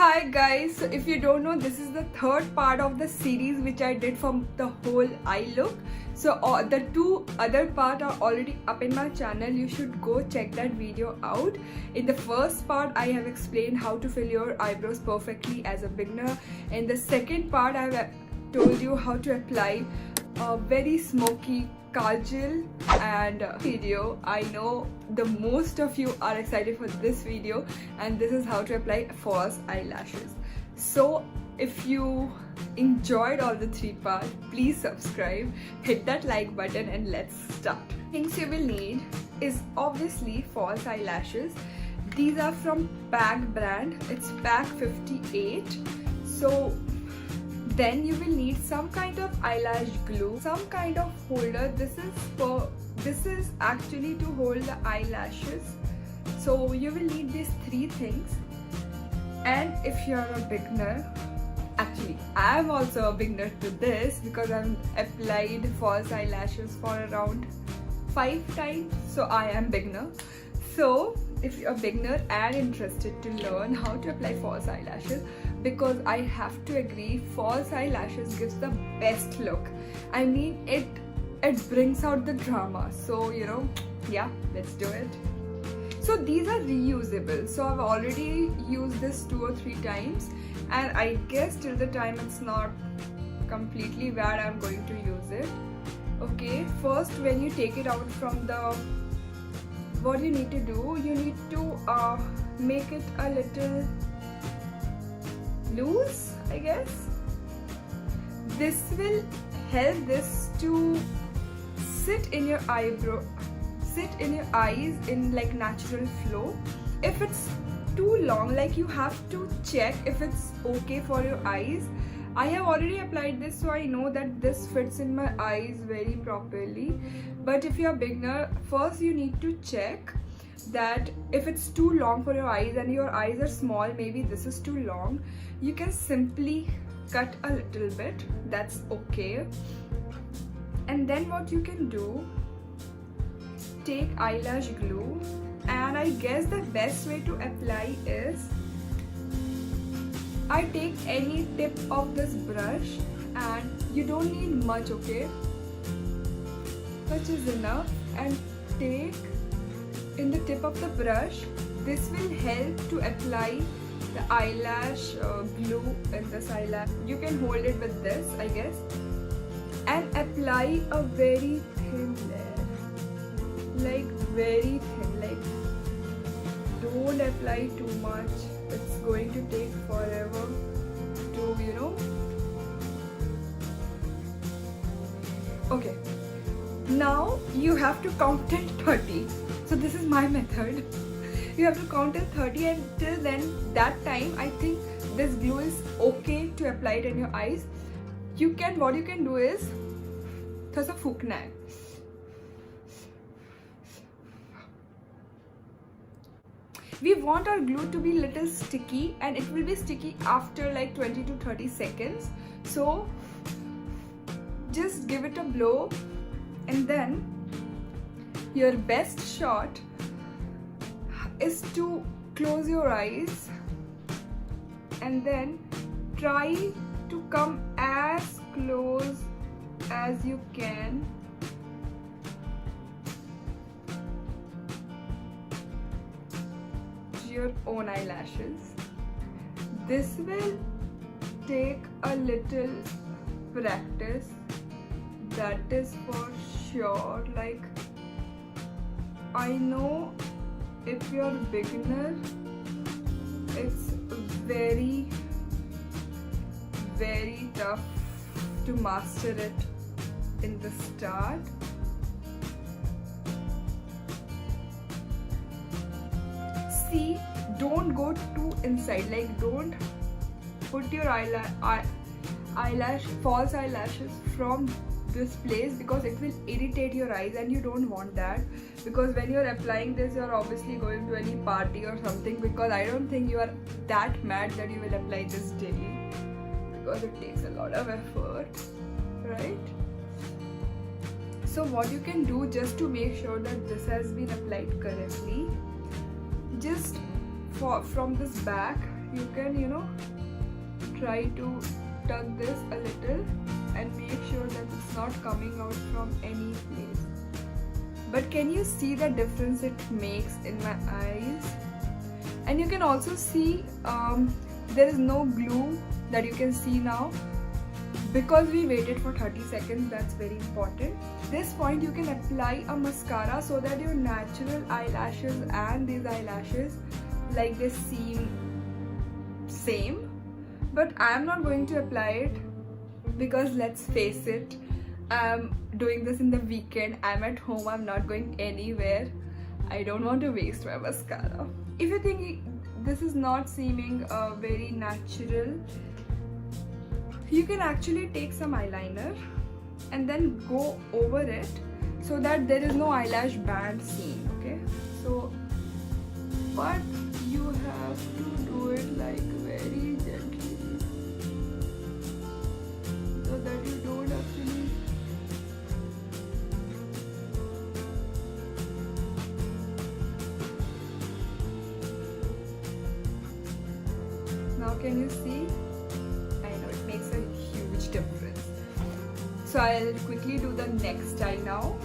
Hi guys, so if you don't know, this is the third part of the series which I did from the whole eye look. So the two other parts are already up in my channel. You should go check that video out. In the first part, I have explained how to fill your eyebrows perfectly as a beginner. In the second part, I have told you how to apply a very smoky kajal and video. I know the most of you are excited for this video, and this is how to apply false eyelashes. So if you enjoyed all the three parts, please subscribe, hit that like button, and let's start. Things you will need is obviously false eyelashes. These are from Pack brand. It's Pack 58. So then you will need some kind of eyelash glue, some kind of holder. This is actually to hold the eyelashes. So you will need these three things. And if you are a beginner, actually I am also a beginner to this because I've applied false eyelashes for around 5 times, so I am beginner. So if you're a beginner and interested to learn how to apply false eyelashes, because I have to agree, false eyelashes gives the best look. I mean, it brings out the drama. So yeah, let's do it. So these are reusable. So I've already used this 2 or 3 times, and I guess till the time it's not completely bad, I'm going to use it. Okay, first when you take it out from the, what you need to do, you need to make it a little loose, I guess. This will help this to sit in your eyes in like natural flow. If it's too long, like you have to check if it's okay for your eyes. I have already applied this, so I know that this fits in my eyes very properly. But if you're a beginner, first you need to check that if it's too long for your eyes and your eyes are small, maybe this is too long, you can simply cut a little bit. That's okay. And then what you can do, take eyelash glue, and I guess the best way to apply is, I take any tip of this brush, and you don't need much, okay? Much is enough, and take in the tip of the brush. This will help to apply the eyelash glue in this eyelash. You can hold it with this, I guess, and apply a very thin layer, like very thin. Like, don't apply too much. It's going to take forever to Okay, now you have to count till 30. So this is my method. You have to count till 30, and till then, that time, I think this glue is okay to apply it in your eyes. What you can do is, थोड़ा फूकना है. We want our glue to be little sticky, and it will be sticky after like 20 to 30 seconds. So just give it a blow, and then your best shot is to close your eyes and then try to come as close as you can to your own eyelashes. This will take a little practice, that is for sure. Like, I know if you're a beginner, it's very, very tough to master it in the start. See, don't go too inside. Like, don't put your false eyelashes from this place, because it will irritate your eyes, and you don't want that. Because when you're applying this, you're obviously going to any party or something, because I don't think you are that mad that you will apply this daily, because it takes a lot of effort, right? So what you can do, just to make sure that this has been applied correctly, just from this back, you can, you know, try to tuck this a little and make sure that it's not coming out from any place. But can you see the difference it makes in my eyes? And you can also see there is no glue that you can see now, because we waited for 30 seconds. That's very important. This point you can apply a mascara so that your natural eyelashes and these eyelashes, like, they seem same. But I am not going to apply it because, let's face it, I'm doing this in the weekend. I'm at home, I'm not going anywhere. I don't want to waste my mascara. If you think this is not seeming very natural, you can actually take some eyeliner and then go over it so that there is no eyelash band seen, okay? So, but you have to do it like very gently so that you don't actually now can you see? I know it makes a huge difference. So I'll quickly do the next eye now.